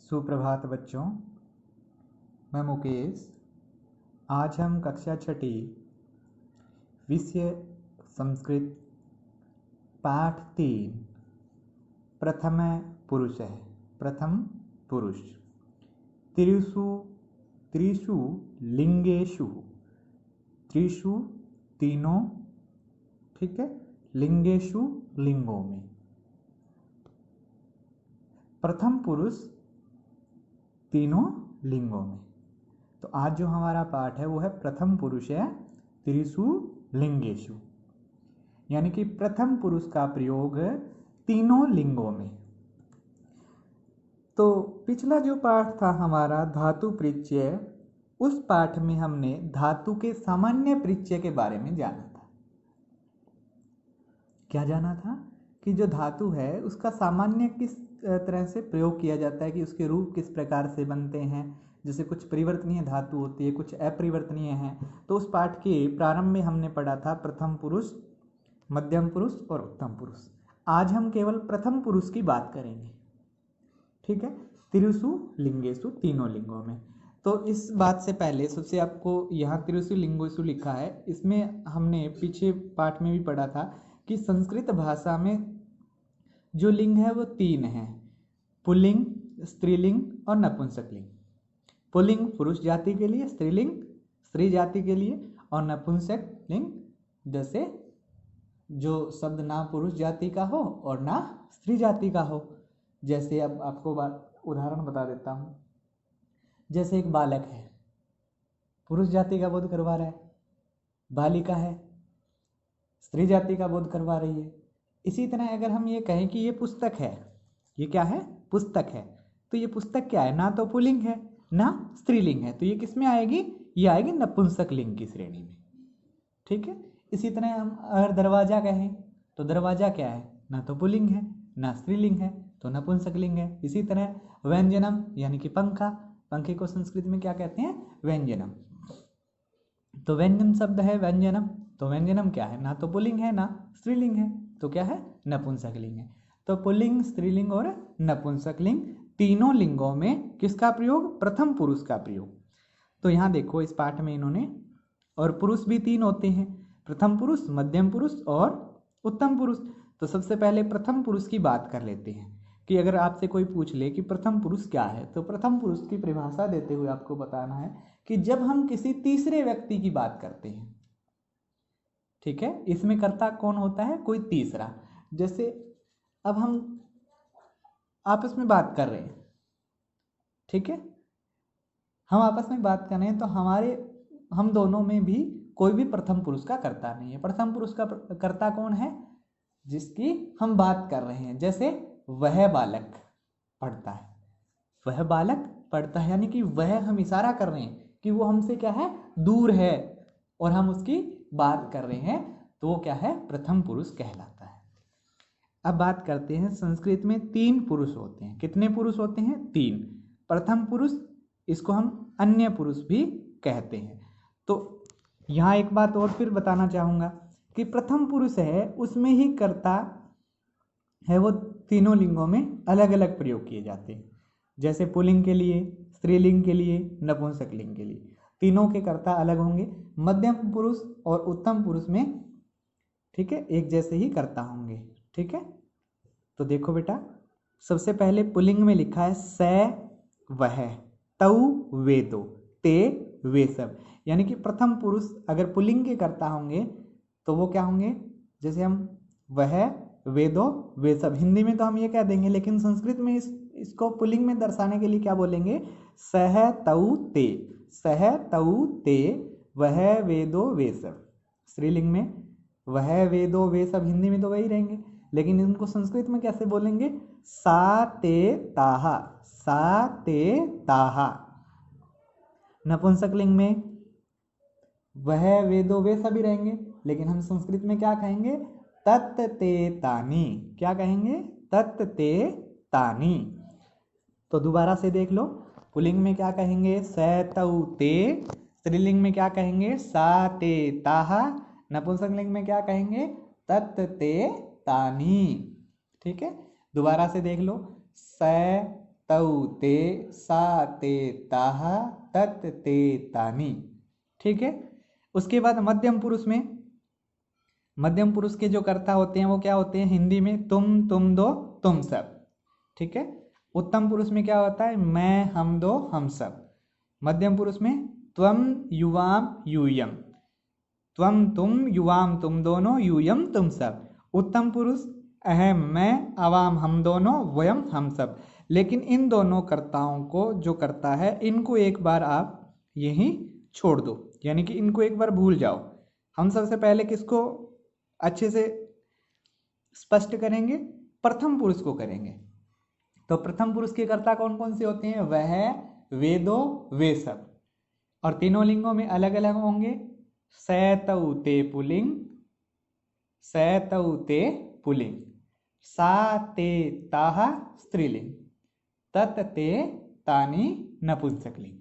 सुप्रभात बच्चों, मैं मुकेश। आज हम कक्षा छठी विषय संस्कृत पाठ 3 प्रथम पुरुष है। प्रथम पुरुष त्रिषु त्रिषु लिंगेषु, त्रिषु तीनों, ठीक है, लिंगेषु लिंगों में, प्रथम पुरुष तीनों लिंगों में। तो आज जो हमारा पाठ है वो है प्रथम पुरुष है त्रिषु लिंगेषु, यानी कि प्रथम पुरुष का प्रयोग तीनों लिंगों में। तो पिछला जो पाठ था हमारा धातु परिचय, उस पाठ में हमने धातु के सामान्य परिचय के बारे में जाना था। क्या जाना था कि जो धातु है उसका सामान्य किस तरह से प्रयोग किया जाता है, कि उसके रूप किस प्रकार से बनते हैं। जैसे कुछ परिवर्तनीय धातु होती है, कुछ अपरिवर्तनीय हैं। तो उस पाठ के प्रारंभ में हमने पढ़ा था प्रथम पुरुष, मध्यम पुरुष और उत्तम पुरुष। आज हम केवल प्रथम पुरुष की बात करेंगे, ठीक है, त्रिषु लिंगेषु, तीनों लिंगों में। तो इस बात से पहले सबसे आपको यहाँ त्रिषु लिंगेषु लिखा है, इसमें हमने पीछे पाठ में भी पढ़ा था कि संस्कृत भाषा में जो लिंग है वो 3 हैं, पुल्लिंग, स्त्रीलिंग और नपुंसकलिंग। पुल्लिंग पुरुष जाति के लिए, स्त्रीलिंग स्त्री जाति के लिए, और नपुंसक लिंग जैसे जो शब्द ना पुरुष जाति का हो और ना स्त्री जाति का हो। जैसे अब आपको उदाहरण बता देता हूँ। जैसे एक बालक है, पुरुष जाति का बोध करवा रहा है, बालिका है, स्त्री जाति का बोध करवा रही है। इसी तरह अगर हम ये कहें कि ये पुस्तक है, ये क्या है, पुस्तक है, तो ये पुस्तक क्या है, ना तो पुल्लिंग है ना स्त्रीलिंग है, तो ये किस में आएगी, ये आएगी नपुंसक लिंग की श्रेणी में, ठीक है। इसी तरह हम अगर दरवाजा कहें तो दरवाजा क्या है, ना तो पुल्लिंग है ना स्त्रीलिंग है, तो नपुंसक लिंग है। इसी तरह व्यंजनम यानी कि पंखा, पंखे को संस्कृत में क्या कहते हैं, व्यंजनम। तो व्यंजन शब्द है व्यंजनम, तो व्यंजनम क्या है, ना तो पुल्लिंग है ना स्त्रीलिंग है, तो क्या है, नपुंसक लिंग है। तो पुल्लिंग, स्त्रीलिंग और नपुंसक लिंग, तीनों लिंगों में किसका प्रयोग, प्रथम पुरुष का प्रयोग। तो यहाँ देखो इस पाठ में इन्होंने, और पुरुष भी 3 होते हैं, प्रथम पुरुष, मध्यम पुरुष और उत्तम पुरुष। तो सबसे पहले प्रथम पुरुष की बात कर लेते हैं कि अगर आपसे कोई पूछ ले कि प्रथम पुरुष क्या है, तो प्रथम पुरुष की परिभाषा देते हुए आपको बताना है कि जब हम किसी तीसरे व्यक्ति की बात करते हैं, ठीक है, इसमें कर्ता कौन होता है, कोई तीसरा। जैसे अब हम आपस में बात कर रहे हैं, ठीक है, हम आपस में बात कर रहे हैं, तो हम दोनों में भी कोई भी प्रथम पुरुष का कर्ता नहीं है। प्रथम पुरुष का कर्ता कौन है, जिसकी हम बात कर रहे हैं। जैसे वह बालक पढ़ता है, वह बालक पढ़ता है, यानी कि वह, हम इशारा कर रहे हैं कि वो हमसे क्या है, दूर है, और हम उसकी बात कर रहे हैं, तो वो क्या है, प्रथम पुरुष कहलाता है। अब बात करते हैं, संस्कृत में 3 पुरुष होते हैं। कितने पुरुष होते हैं, 3। प्रथम पुरुष, इसको हम अन्य पुरुष भी कहते हैं। तो यहाँ एक बात और फिर बताना चाहूँगा कि प्रथम पुरुष है उसमें ही कर्ता है वो तीनों लिंगों में अलग अलग प्रयोग किए जाते हैं। जैसे पुल्लिंग के लिए, स्त्रीलिंग के लिए, नपुंसक लिंग के लिए, तीनों के कर्ता अलग होंगे। मध्यम पुरुष और उत्तम पुरुष में, ठीक है, एक जैसे ही कर्ता होंगे, ठीक है। तो देखो बेटा, सबसे पहले पुल्लिंग में लिखा है स वह, तौ वे दो, ते वे सब, यानी कि प्रथम पुरुष अगर पुल्लिंग के कर्ता होंगे तो वो क्या होंगे, जैसे हम वह, वे दो, वे सब, हिंदी में तो हम ये कह देंगे, लेकिन संस्कृत में इसको पुल्लिंग में दर्शाने के लिए क्या बोलेंगे, सह तौ ते, सह तौ ते, वह वे दो वे सब। स्त्रीलिंग में वह, वे दो, वे सब, हिंदी में तो वही रहेंगे, लेकिन इनको संस्कृत में कैसे बोलेंगे, सा ते ताहा, सा ते ताहा। नपुंसक लिंग में वह, वे दो, वे सभी रहेंगे, लेकिन हम संस्कृत में क्या कहेंगे, तत् ते तानि, क्या कहेंगे, तत् ते तानि। तो दोबारा से देख लो, पुल्लिंग में क्या कहेंगे, स तौ ते, स्त्रीलिंग में क्या कहेंगे, सा ते ताहा, नपुंसक लिंग में क्या कहेंगे, तत् ते तानि, ठीक है। दोबारा से देख लो, स तौ ते, सा ते ताः, तत् ते तानि। ठीक है। उसके बाद मध्यम पुरुष में, मध्यम पुरुष के जो कर्ता होते हैं वो क्या होते हैं हिंदी में? तुम दो, तुम सब। ठीक है। उत्तम पुरुष में क्या होता है? मैं, हम दो, हम सब। मध्यम पुरुष में त्वम, युवाम, यूयम। त्वम तुम, युवाम तुम दोनों, यूयम तुम सब। उत्तम पुरुष अहम मैं, अवाम हम दोनों, वयम हम सब। लेकिन इन दोनों कर्ताओं को जो करता है इनको एक बार आप यहीं छोड़ दो, यानी कि इनको एक बार भूल जाओ। हम सबसे पहले किसको अच्छे से स्पष्ट करेंगे? प्रथम पुरुष को करेंगे। तो प्रथम पुरुष के कर्ता कौन कौन से होते हैं? वह, वे दो, वे सब। और तीनों लिंगों में अलग अलग होंगे। स तौ ते पुल्लिंग, स तौ ते पुल्लिंग, सा ते ताः स्त्रीलिंग, तत् ते तानि नपुंसकलिंग।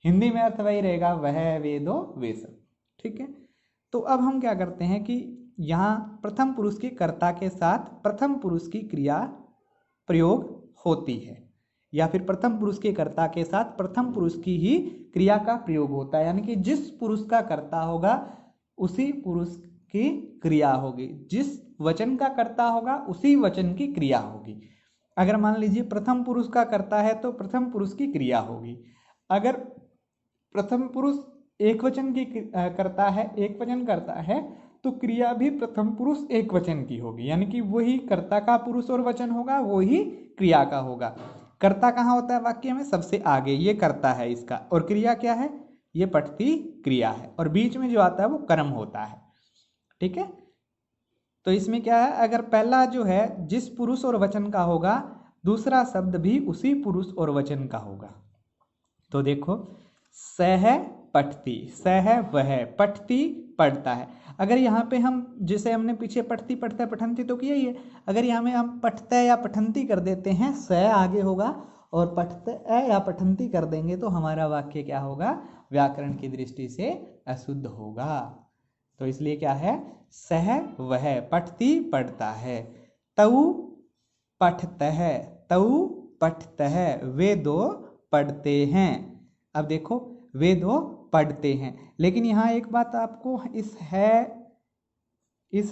हिंदी में अर्थ वही रहेगा, वह, वे दो, वे सब। ठीक है। तो अब हम क्या करते हैं कि यहाँ प्रथम पुरुष के कर्ता के साथ प्रथम पुरुष की क्रिया प्रयोग होती है, या फिर प्रथम पुरुष के कर्ता के साथ प्रथम पुरुष की ही क्रिया का प्रयोग होता है। यानी कि जिस पुरुष का कर्ता होगा उसी पुरुष की क्रिया होगी, जिस वचन का कर्ता होगा उसी वचन की क्रिया होगी। अगर मान लीजिए प्रथम पुरुष का कर्ता है तो प्रथम पुरुष की क्रिया होगी। अगर प्रथम पुरुष एक वचन की करता है, एक वचन करता है, तो क्रिया भी प्रथम पुरुष एक वचन की होगी। यानी कि वही कर्ता का पुरुष और वचन होगा, वही क्रिया का होगा। कर्ता कहाँ होता है वाक्य में? सबसे आगे, ये कर्ता है इसका। और क्रिया क्या है? ये पठती क्रिया है। और बीच में जो आता है वो कर्म होता है। ठीक है। तो इसमें क्या है? अगर पहला जो है जिस पुरुष और वचन का होगा, दूसरा शब्द भी उसी पुरुष और वचन का होगा। तो देखो, सह पठती, सह वह, पठती पढ़ता है। अगर यहाँ पे हम, जिसे हमने पीछे पठती, पढ़ता, पठंती तो किया ही है, अगर यहाँ में हम पठता या पठंती कर देते हैं, स आगे होगा, और पठता या पठंती कर देंगे तो हमारा वाक्य क्या होगा? व्याकरण की दृष्टि से अशुद्ध होगा। तो इसलिए क्या है? सह वह, पठती पढ़ता है। तऊ पठतः, तऊ पठतः, वे दो पढ़ते हैं। अब देखो, वे दो पढ़ते हैं। लेकिन यहाँ एक बात आपको इस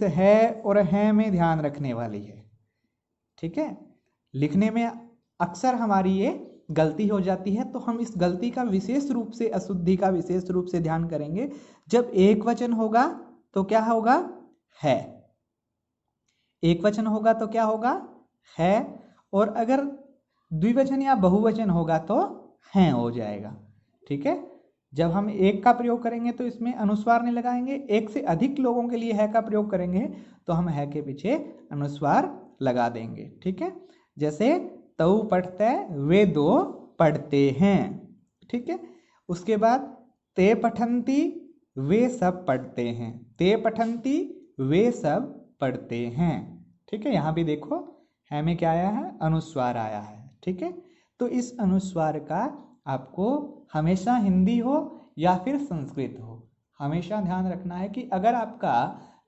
है और है में ध्यान रखने वाली है। ठीक है। लिखने में अक्सर हमारी ये गलती हो जाती है, तो हम इस गलती का विशेष रूप से, अशुद्धि का विशेष रूप से ध्यान करेंगे। जब एक वचन होगा तो क्या होगा? है। एक वचन होगा तो क्या होगा? है। और अगर द्विवचन या बहुवचन होगा तो हैं हो जाएगा। ठीक है। जब हम एक का प्रयोग करेंगे तो इसमें अनुस्वार नहीं लगाएंगे। एक से अधिक लोगों के लिए है का प्रयोग करेंगे तो हम है के पीछे अनुस्वार लगा देंगे। ठीक है। जैसे तऊ पढ़ते, वे दो पढ़ते हैं। ठीक है। उसके बाद ते पठंती, वे सब पढ़ते हैं। ते पठंती, वे सब पढ़ते हैं। ठीक है। यहाँ भी देखो, है में क्या आया है? अनुस्वार आया है। ठीक है। तो इस अनुस्वार का आपको हमेशा हिंदी हो या फिर संस्कृत हो, हमेशा ध्यान रखना है कि अगर आपका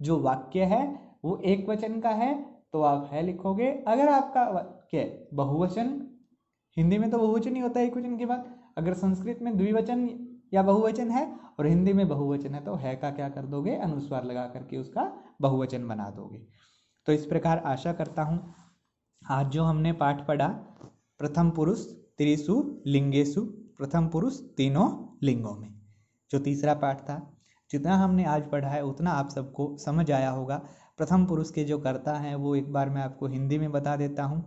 जो वाक्य है वो एक वचन का है तो आप है लिखोगे। अगर आपका वाक्य बहुवचन, हिंदी में तो बहुवचन ही होता है एक वचन के बाद, अगर संस्कृत में द्विवचन या बहुवचन है और हिंदी में बहुवचन है तो है का क्या कर दोगे? अनुस्वार लगा करके उसका बहुवचन बना दोगे। तो इस प्रकार आशा करता हूँ आज जो हमने पाठ पढ़ा, प्रथम पुरुष त्रिषु लिंगेषु, प्रथम पुरुष तीनों लिंगों में, जो तीसरा पाठ था, जितना हमने आज पढ़ा है उतना आप सबको समझ आया होगा। प्रथम पुरुष के जो कर्ता हैं वो एक बार मैं आपको हिंदी में बता देता हूँ।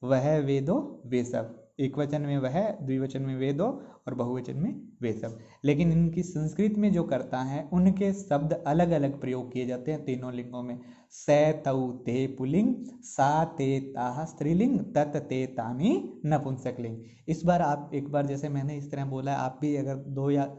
वह, वे दो, वे सब। एक वचन में वह, द्विवचन में वे दो और बहुवचन में वे सब। लेकिन इनकी संस्कृत में जो कर्ता हैं उनके शब्द अलग अलग प्रयोग किए जाते हैं तीनों लिंगों में। स तऊ ते पुल्लिंग, सा ते ताः स्त्रीलिंग, तत् ते तानि नपुंसकलिंग। इस बार आप एक बार जैसे मैंने इस तरह बोला, आप भी अगर 2 या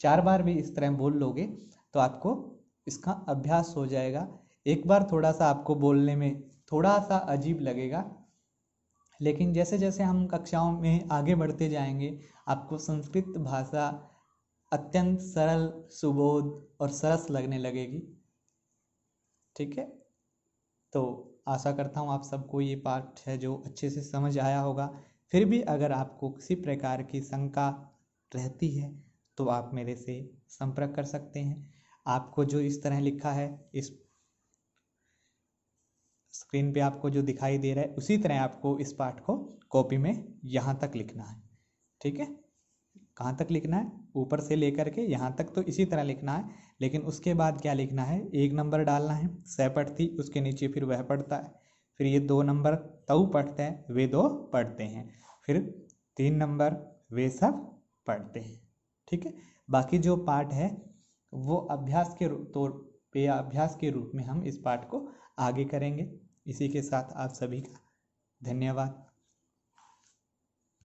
4 बार भी इस तरह बोल लोगे तो आपको इसका अभ्यास हो जाएगा। एक बार थोड़ा सा आपको बोलने में थोड़ा सा अजीब लगेगा, लेकिन जैसे जैसे हम कक्षाओं में आगे बढ़ते जाएंगे आपको संस्कृत भाषा अत्यंत सरल, सुबोध और सरस लगने लगेगी। ठीक है। तो आशा करता हूँ आप सबको ये पाठ है जो अच्छे से समझ आया होगा। फिर भी अगर आपको किसी प्रकार की शंका रहती है तो आप मेरे से संपर्क कर सकते हैं। आपको जो इस तरह लिखा है, इस स्क्रीन पे आपको जो दिखाई दे रहा है, उसी तरह आपको इस पाठ को कॉपी में यहाँ तक लिखना है। ठीक है, कहाँ तक लिखना है? ऊपर से लेकर के यहाँ तक तो इसी तरह लिखना है, लेकिन उसके बाद क्या लिखना है? 1 नंबर डालना है, स पढ़ थी, उसके नीचे फिर वह पढ़ता है, फिर ये 2 नंबर तऊ पढ़ते हैं, वे 2 पढ़ते हैं, फिर 3 नंबर वे सब पढ़ते हैं। ठीक है, बाकी जो पाठ है वो अभ्यास के तौर पे या अभ्यास के रूप में हम इस पाठ को आगे करेंगे। इसी के साथ आप सभी का धन्यवाद।